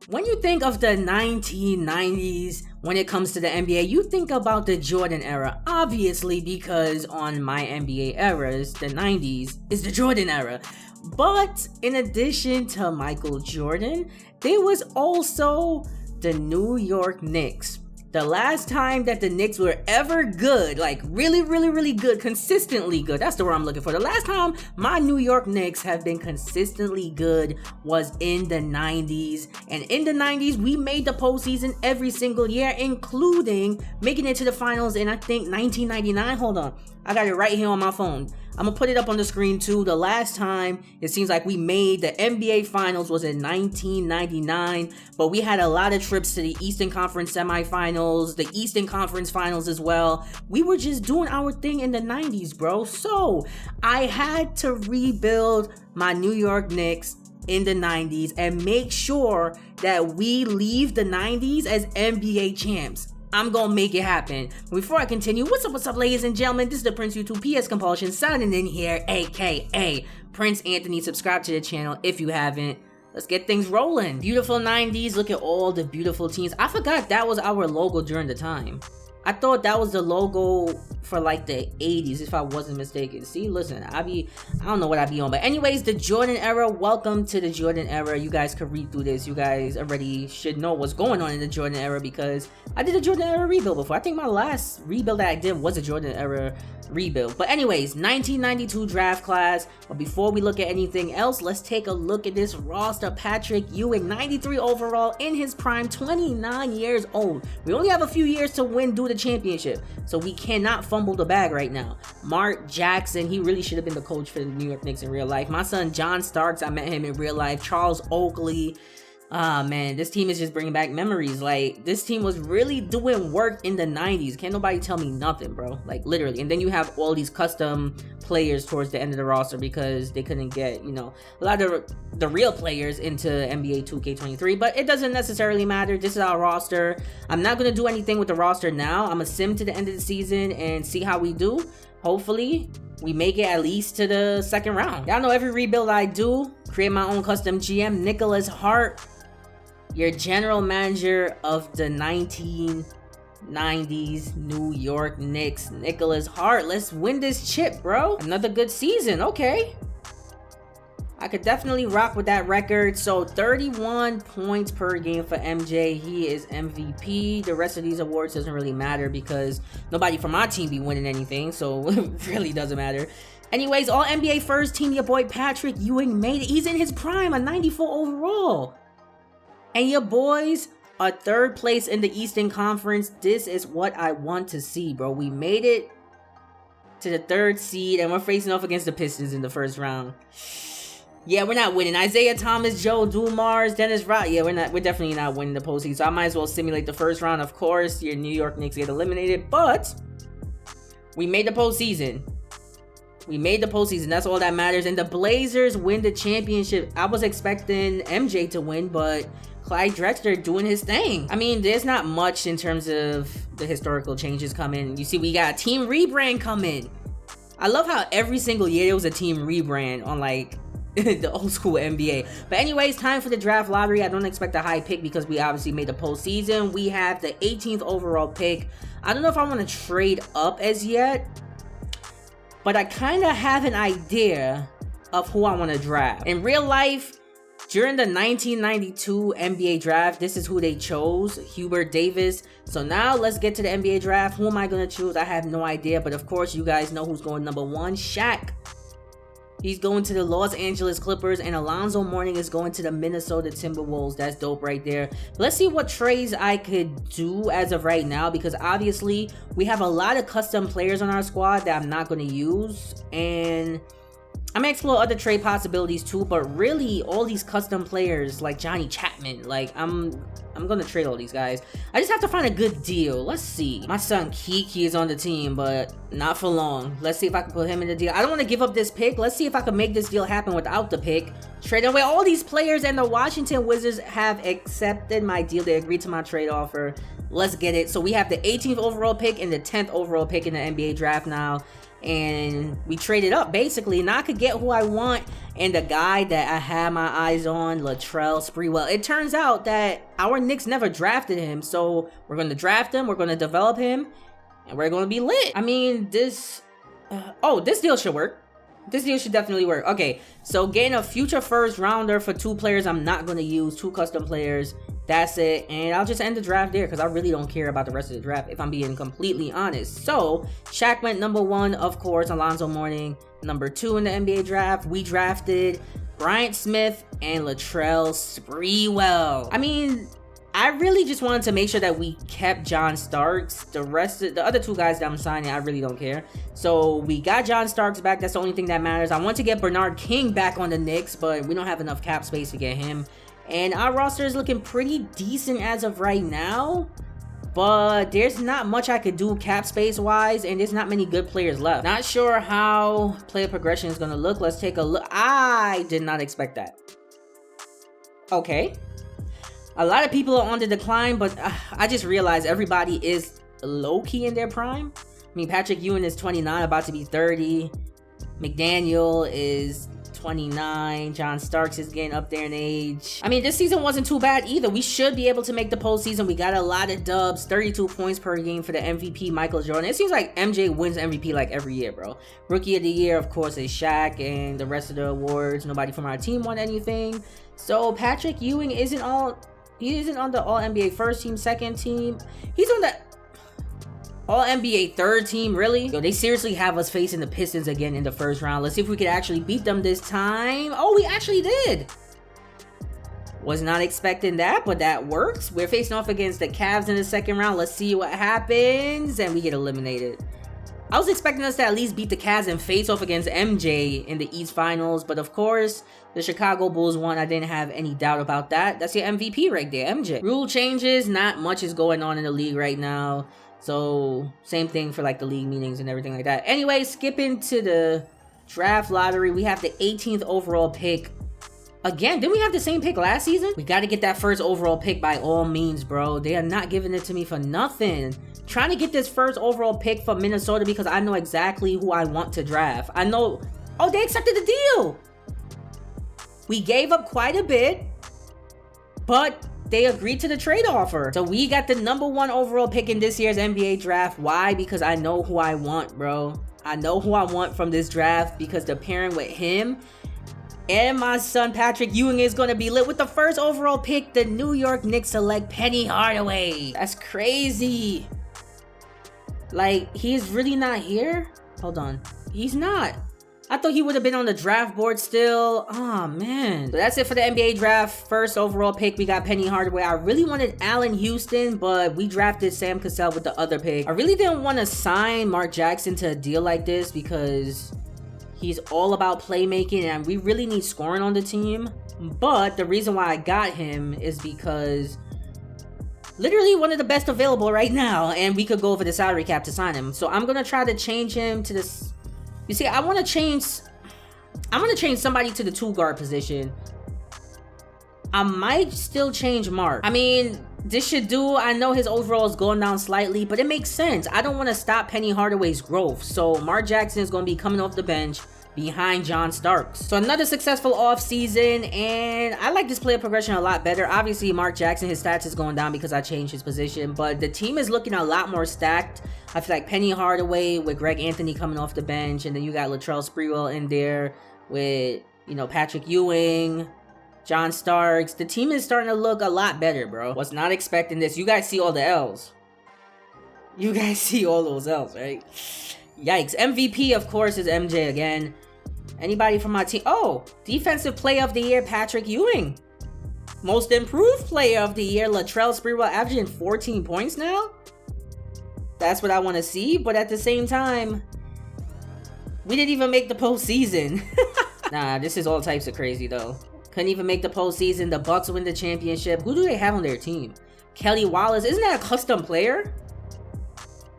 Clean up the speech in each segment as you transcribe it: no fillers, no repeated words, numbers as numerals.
When you think of the 1990s, when it comes to the NBA, you think about the Jordan era, obviously, because on my NBA eras, the 90s is the Jordan era. But in addition to Michael Jordan, there was also the New York Knicks. The last time that the Knicks were ever good, like really good, consistently good, that's the word I'm looking for. The last time my New York Knicks have been consistently good was in the 90s. And in the 90s, we made the postseason every single year, including making it to the finals in, I think, 1999. Hold on, I got it right here on my phone. I'm gonna put it up on the screen too. The last time it seems like we made the NBA Finals was in 1999, but we had a lot of trips to the Eastern Conference semifinals, the Eastern Conference Finals as well. We were just doing our thing in the 90s, bro. So I had to rebuild my New York Knicks in the 90s and make sure that we leave the 90s as NBA champs. I'm gonna make it happen. Before I continue, what's up, ladies and gentlemen? This is the Prince YouTube PS Compulsion signing in here, aka Prince Anthony. Subscribe to the channel if you haven't. Let's get things rolling. Beautiful 90s. Look at all the beautiful teams. I forgot that was our logo during the time. I thought that was the logo for like the 80s, if I wasn't mistaken. See, listen, I don't know what I be on. But anyways, the Jordan era. Welcome to the Jordan era. You guys could read through this. You guys already should know what's going on in the Jordan era because I did a Jordan era rebuild before. I think my last rebuild that I did was a Jordan era rebuild. But anyways, 1992 draft class. But before we look at anything else, let's take a look at this roster. Patrick Ewing, 93 overall, in his prime, 29 years old. We only have a few years to win due to championship, so we cannot fumble the bag right now. Mark Jackson, he really should have been the coach for the New York Knicks in real life. My son John Starks, I met him in real life. Charles Oakley. Man, this team is just bringing back memories. Like, this team was really doing work in the 90s. Can't nobody tell me nothing, bro. Like, literally. And then you have all these custom players towards the end of the roster because they couldn't get, you know, a lot of the real players into NBA 2K23. But it doesn't necessarily matter. This is our roster. I'm not going to do anything with the roster now. I'm going to sim to the end of the season and see how we do. Hopefully, we make it at least to the second round. Y'all know every rebuild I do, create my own custom GM. Nicholas Hart, your general manager of the 1990s New York Knicks. Nicholas Hart, let's win this chip, bro. Another good season, okay. I could definitely rock with that record. So 31 points per game for MJ. He is MVP. The rest of these awards doesn't really matter because nobody from our team be winning anything, so it really doesn't matter. Anyways, all NBA first team, your boy Patrick Ewing made it. He's in his prime, a 94 overall. And your boys are third place in the Eastern Conference. This is what I want to see, bro. We made it to the third seed, and we're facing off against the Pistons in the first round. Yeah, we're not winning. Isaiah Thomas, Joe Dumars, Dennis Rodman. Yeah, we're definitely not winning the postseason. So I might as well simulate the first round. Of course, your New York Knicks get eliminated, but we made the postseason. We made the postseason. That's all that matters. And the Blazers win the championship. I was expecting MJ to win, but Clyde Drexler doing his thing. I mean, there's not much in terms of the historical changes coming. You see, we got a team rebrand coming. I love how every single year there was a team rebrand on like the old school NBA. But anyways, time for the draft lottery. I don't expect a high pick because we obviously made the postseason. We have the 18th overall pick. I don't know if I want to trade up as yet, but I kind of have an idea of who I want to draft. In real life, during the 1992 NBA draft, this is who they chose, Hubert Davis. So now let's get to the NBA draft. Who am I going to choose? I have no idea, but of course you guys know who's going number one, Shaq. He's going to the Los Angeles Clippers, and Alonzo Mourning is going to the Minnesota Timberwolves. That's dope right there. Let's see what trades I could do as of right now, because obviously we have a lot of custom players on our squad that I'm not going to use, and I'm gonna explore other trade possibilities too, but really all these custom players like Johnny Chapman, like I'm gonna trade all these guys. I just have to find a good deal. Let's see. My son Kiki is on the team, but not for long. Let's see if I can put him in the deal. I don't want to give up this pick. Let's see if I can make this deal happen without the pick. Trade away all these players, and the Washington Wizards have accepted my deal. They agreed to my trade offer. Let's get it. So we have the 18th overall pick and the 10th overall pick in the NBA draft now. and we traded up basically. Now I could get who I want, and the guy that I had my eyes on, Latrell Sprewell. It turns out that our Knicks never drafted him, so we're going to draft him, we're going to develop him, and we're going to be lit. I mean, this deal should work. This deal should definitely work. Okay, so getting a future first rounder for 2 players I'm not going to use, 2 custom players. That's it. And I'll just end the draft there because I really don't care about the rest of the draft, if I'm being completely honest. So, Shaq went number 1, of course, Alonzo Mourning. Number 2 in the NBA draft, we drafted Bryant Smith and Latrell Sprewell. I mean, I really just wanted to make sure that we kept John Starks. The other 2 guys that I'm signing, I really don't care. So we got John Starks back. That's the only thing that matters. I want to get Bernard King back on the Knicks, but we don't have enough cap space to get him. And our roster is looking pretty decent as of right now. But there's not much I could do cap space wise, and there's not many good players left. Not sure how player progression is going to look. Let's take a look. I did not expect that. Okay. A lot of people are on the decline, but I just realized everybody is low-key in their prime. I mean, Patrick Ewing is 29, about to be 30. McDaniel is 29. John Starks is getting up there in age. I mean, this season wasn't too bad either. We should be able to make the postseason. We got a lot of dubs. 32 points per game for the MVP, Michael Jordan. It seems like MJ wins MVP like every year, bro. Rookie of the year, of course, is Shaq, and the rest of the awards, nobody from our team won anything. So Patrick Ewing isn't on the All-NBA first team, second team. He's on the All-NBA third team, really? Yo, they seriously have us facing the Pistons again in the first round. Let's see if we could actually beat them this time. Oh, we actually did. Was not expecting that, but that works. We're facing off against the Cavs in the second round. Let's see what happens. And we get eliminated. I was expecting us to at least beat the Cavs and face off against MJ in the East Finals, but of course, the Chicago Bulls won. I didn't have any doubt about that. That's your MVP right there, MJ. Rule changes, not much is going on in the league right now. So, same thing for like the league meetings and everything like that. Anyway, skipping to the draft lottery, we have the 18th overall pick. Again, didn't we have the same pick last season? We got to get that first overall pick by all means, bro. They are not giving it to me for nothing. Trying to get this first overall pick from Minnesota because I know exactly who I want to draft. I know. Oh, they accepted the deal. We gave up quite a bit, but they agreed to the trade offer. So we got the number 1 overall pick in this year's NBA draft. Why? Because I know who I want, bro. I know who I want from this draft because the pairing with him and my son Patrick Ewing is going to be lit. With the first overall pick, the New York Knicks select Penny Hardaway. That's crazy. Like, he's really not here? Hold on. He's not. I thought he would have been on the draft board still. Oh, man. So that's it for the NBA draft. First overall pick, we got Penny Hardaway. I really wanted Allen Houston, but we drafted Sam Cassell with the other pick. I really didn't want to sign Mark Jackson to a deal like this because he's all about playmaking and we really need scoring on the team. But the reason why I got him is because literally one of the best available right now, and we could go over the salary cap to sign him. So I'm going to try to change him to this. You see, I'm going to change somebody to the 2 guard position. I might still change Mark. I mean, this should do. I know his overall is going down slightly, but it makes sense. I don't want to stop Penny Hardaway's growth. So Mark Jackson is going to be coming off the bench behind John Starks. So another successful offseason, and I like this player progression a lot better. Obviously, Mark Jackson, his stats is going down because I changed his position, but the team is looking a lot more stacked. I feel like Penny Hardaway with Greg Anthony coming off the bench, and then you got Latrell Sprewell in there with, you know, Patrick Ewing, John Starks. The team is starting to look a lot better, bro. Was not expecting this. You guys see all the L's. You guys see all those L's, right? Yikes. MVP, of course, is MJ again. Anybody from my team? Oh, Defensive Player of the Year, Patrick Ewing. Most Improved Player of the Year, Latrell Sprewell, averaging 14 points now. That's what I want to see, but at the same time, we didn't even make the postseason. Nah, this is all types of crazy, though. Couldn't even make the postseason. The Bucks win the championship. Who do they have on their team? Kelly Wallace. Isn't that a custom player?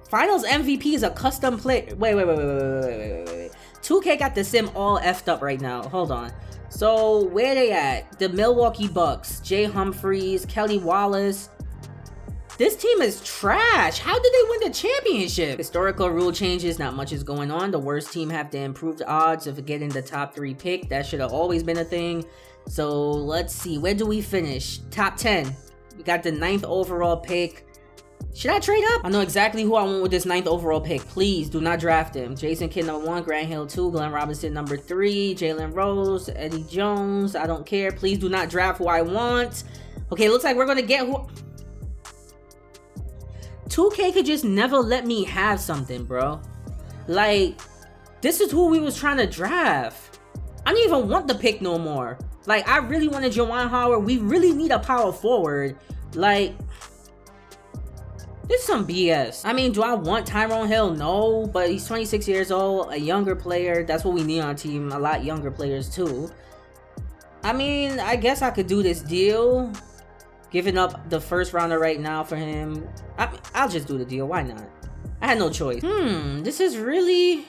Finals MVP is a custom player. Wait. 2K got the sim all effed up right now. Hold on. So, where they at? The Milwaukee Bucks. Jay Humphries, Kelly Wallace. This team is trash. How did they win the championship? Historical rule changes, not much is going on. The worst team have the improved odds of getting the top 3 pick. That should have always been a thing. So let's see, where do we finish? Top 10. We got the 9th overall pick. Should I trade up? I know exactly who I want with this 9th overall pick. Please do not draft him. Jason Kidd number 1, Grant Hill 2, Glenn Robinson number 3, Jalen Rose, Eddie Jones. I don't care. Please do not draft who I want. Okay, looks like we're gonna get who. 2K could just never let me have something, bro. Like, this is who we was trying to draft. I don't even want the pick no more. Like, I really wanted Juwan Howard. We really need a power forward. Like, this is some BS. I mean, do I want Tyrone Hill? No, but he's 26 years old, a younger player. That's what we need on our team. A lot younger players too. I mean, I guess I could do this deal. Giving up the first rounder right now for him. I'll just do the deal. Why not? I had no choice. This is really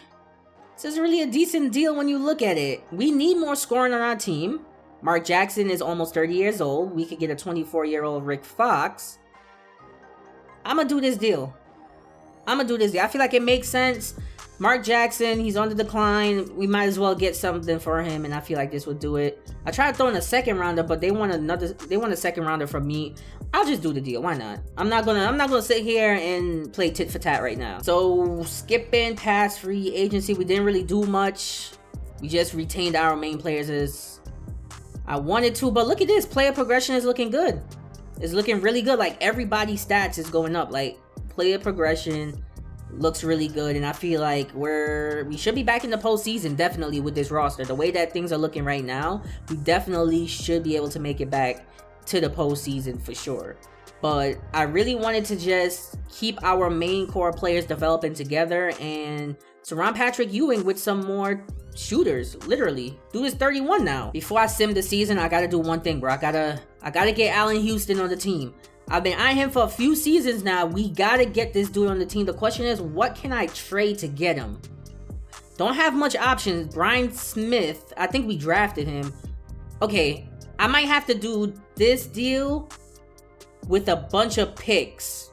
a decent deal when you look at it. We need more scoring on our team. Mark Jackson is almost 30 years old. We could get a 24-year-old Rick Fox. I'm gonna do this deal. I feel like it makes sense. Mark Jackson, he's on the decline. We might as well get something for him, and I feel like this would do it. I tried throwing a second rounder, but they want a second rounder from me. I'll just do the deal. Why not? I'm not gonna sit here and play tit for tat right now. So skipping past free agency, we didn't really do much. We just retained our main players as I wanted to, but look at this. Player progression is looking good. It's looking really good. Like, everybody's stats is going up. Like, player progression looks really good, and I feel like we should be back in the postseason, definitely, with this roster. The way that things are looking right now, we definitely should be able to make it back to the postseason for sure. But I really wanted to just keep our main core players developing together and surround Patrick Ewing with some more shooters. Literally, dude is 31 now. Before I sim the season, I gotta do one thing, bro. I gotta get Allen Houston on the team. I've been eyeing him for a few seasons now. We gotta get this dude on the team. The question is, what can I trade to get him? Don't have much options. Brian Smith, I think we drafted him. Okay, I might have to do this deal with a bunch of picks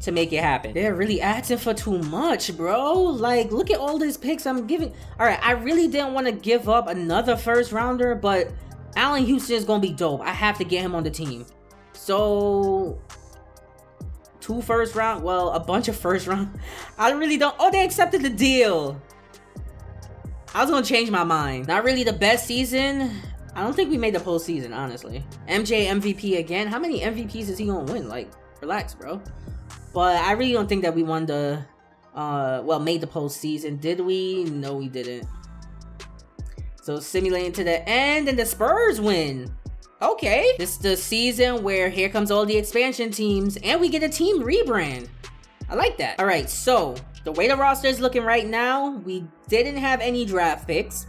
to make it happen. They're really asking for too much, bro. Like, look at all these picks I'm giving. All right, I really didn't want to give up another first rounder, but Allen Houston is gonna be dope. I have to get him on the team. So, 2 first round, well, a bunch of first round. I really don't. Oh, they accepted the deal. I was gonna change my mind. Not really the best season. I don't think we made the postseason, honestly. MJ MVP again. How many MVPs is he gonna win? Like, relax, bro. But I really don't think that we won the, made the postseason. Did we? No, we didn't. So simulating to the end, and the Spurs win. Okay. This is the season where here comes all the expansion teams, and we get a team rebrand. I like that. All right, so the way the roster is looking right now, we didn't have any draft picks.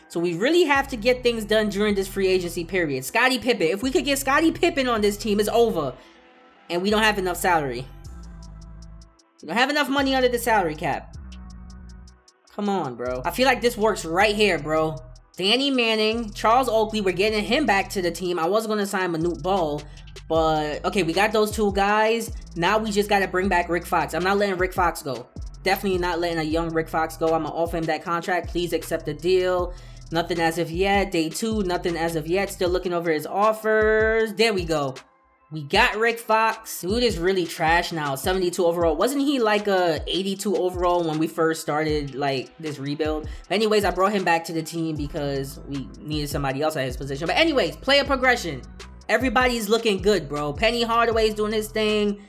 So we really have to get things done during this free agency period. Scottie Pippen. If we could get Scottie Pippen on this team, it's over. And we don't have enough salary. We don't have enough money under the salary cap. Come on, bro. I feel like this works right here, bro. Danny Manning, Charles Oakley, we're getting him back to the team. I was going to sign Manute Ball, but okay, we got those 2 guys. Now we just got to bring back Rick Fox. I'm not letting Rick Fox go. Definitely not letting a young Rick Fox go. I'm going to offer him that contract. Please accept the deal. Nothing as of yet. Day 2, nothing as of yet. Still looking over his offers. There we go. We got Rick Fox. Dude is really trash now. 72 overall. Wasn't he like a 82 overall when we first started like this rebuild? But anyways, I brought him back to the team because we needed somebody else at his position. But anyways, player progression. Everybody's looking good, bro. Penny Hardaway's doing his thing.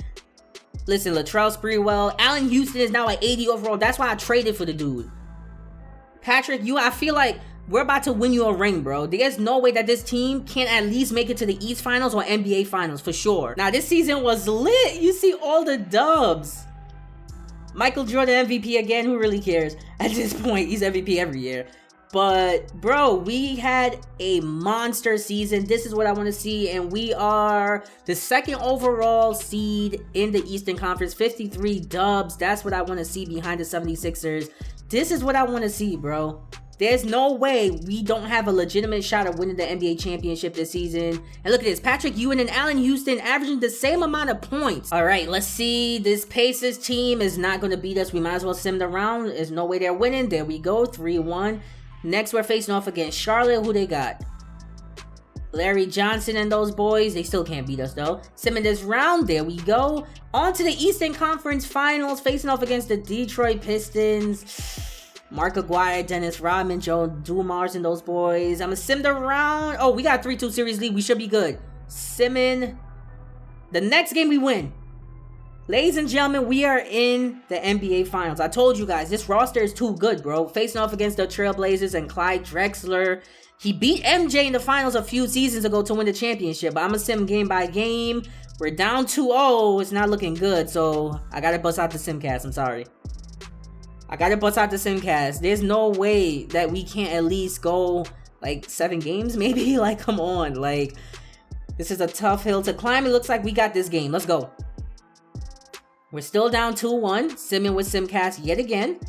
Listen, Latrell Sprewell. Allen Houston is now at 80 overall. That's why I traded for the dude. Patrick Ewing, I feel like we're about to win you a ring, bro. There's no way that this team can't at least make it to the East Finals or NBA Finals, for sure. Now, this season was lit. You see all the dubs. Michael Jordan MVP again. Who really cares? At this point, he's MVP every year. But, bro, we had a monster season. This is what I want to see. And we are the 2nd overall seed in the Eastern Conference. 53 dubs. That's what I want to see behind the 76ers. This is what I want to see, bro. There's no way we don't have a legitimate shot of winning the NBA championship this season. And look at this, Patrick Ewing and Allen Houston averaging the same amount of points. All right, let's see. This Pacers team is not going to beat us. We might as well sim the round. There's no way they're winning. There we go, 3-1. Next, we're facing off against Charlotte. Who they got? Larry Johnson and those boys. They still can't beat us though. Simming this round. There we go. On to the Eastern Conference Finals. Facing off against the Detroit Pistons. Mark Aguirre, Dennis Rodman, Joe Dumars and those boys. I'm going to sim the round. Oh, we got 3-2 series lead. We should be good. Simming. The next game we win. Ladies and gentlemen, we are in the NBA Finals. I told you guys, this roster is too good, bro. Facing off against the Trailblazers and Clyde Drexler. He beat MJ in the finals a few seasons ago to win the championship. But I'm going to sim game by game. We're down 2-0. It's not looking good. So I got to bust out the Simcast. I'm sorry. I got to bust out the Simcast. There's no way that we can't at least go like 7 games maybe. Like, come on. Like, this is a tough hill to climb. It looks like we got this game. Let's go. We're still down 2-1. Simming with Simcast yet again.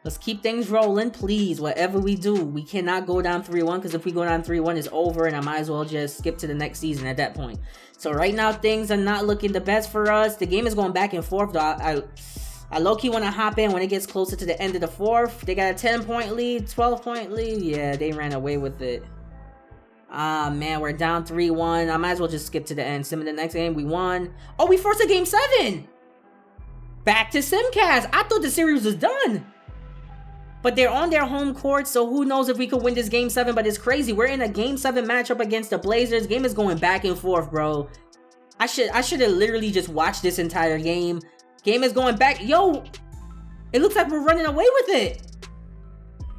Let's keep things rolling, please. Whatever we do, we cannot go down 3-1, because if we go down 3-1, it's over, and I might as well just skip to the next season at that point. So right now, things are not looking the best for us. The game is going back and forth, though. I low-key want to hop in when it gets closer to the end of the fourth. They got a 10-point lead, 12-point lead. Yeah, they ran away with it. Ah, man, we're down 3-1. I might as well just skip to the end. Sim in the next game, we won. Oh, we forced a game 7! Back to Simcast. I thought the series was done. But they're on their home court, so who knows if we could win this Game 7, but it's crazy. We're in a Game 7 matchup against the Blazers. Game is going back and forth, bro. I should have literally just watched this entire game. Game is going back. Yo, it looks like we're running away with it.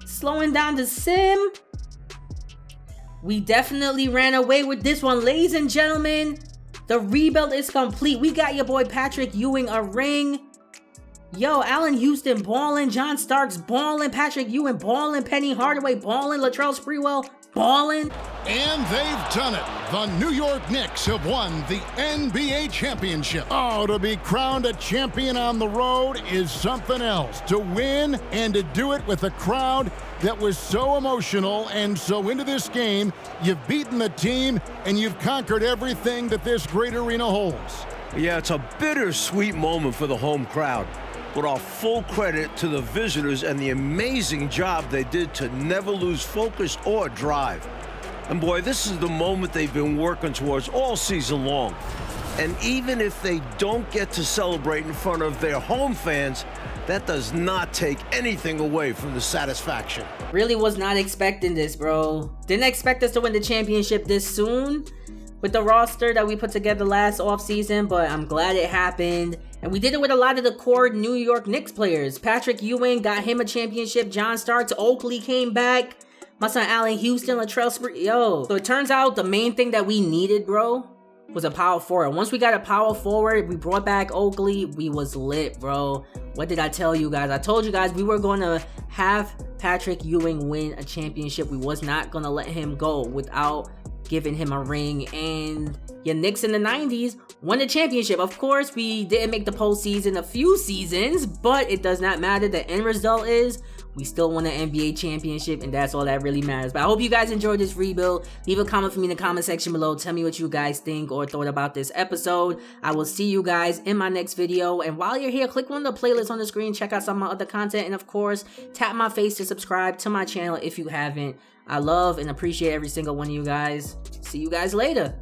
Slowing down the sim. We definitely ran away with this one, ladies and gentlemen. The rebuild is complete. We got your boy Patrick Ewing a ring. Yo, Allen Houston ballin', John Starks ballin', Patrick Ewing ballin', Penny Hardaway ballin', Latrell Sprewell ballin'. And they've done it. The New York Knicks have won the NBA championship. Oh, to be crowned a champion on the road is something else. To win and to do it with a crowd that was so emotional and so into this game, you've beaten the team and you've conquered everything that this great arena holds. Yeah, it's a bittersweet moment for the home crowd. But our full credit to the visitors and the amazing job they did to never lose focus or drive. And boy, this is the moment they've been working towards all season long. And even if they don't get to celebrate in front of their home fans, that does not take anything away from the satisfaction. Really was not expecting this, bro. Didn't expect us to win the championship this soon with the roster that we put together last offseason, but I'm glad it happened. And we did it with a lot of the core New York Knicks players. Patrick Ewing got him a championship. John Starks, Oakley came back. My son Allen Houston, Latrell Sprewell. Yo. So it turns out the main thing that we needed, bro, was a power forward. Once we got a power forward, we brought back Oakley. We was lit, bro. What did I tell you guys? I told you guys we were going to have Patrick Ewing win a championship. We was not going to let him go without giving him a ring. And your Knicks in the 90s won the championship. Of course, we didn't make the postseason a few seasons, but it does not matter. The end result is we still won the NBA championship, and that's all that really matters. But I hope you guys enjoyed this rebuild. Leave a comment for me in the comment section below. Tell me what you guys think or thought about this episode. I will see you guys in my next video. And while you're here, click one of the playlists on the screen. Check out some of my other content. And of course, tap my face to subscribe to my channel if you haven't. I love and appreciate every single one of you guys. See you guys later.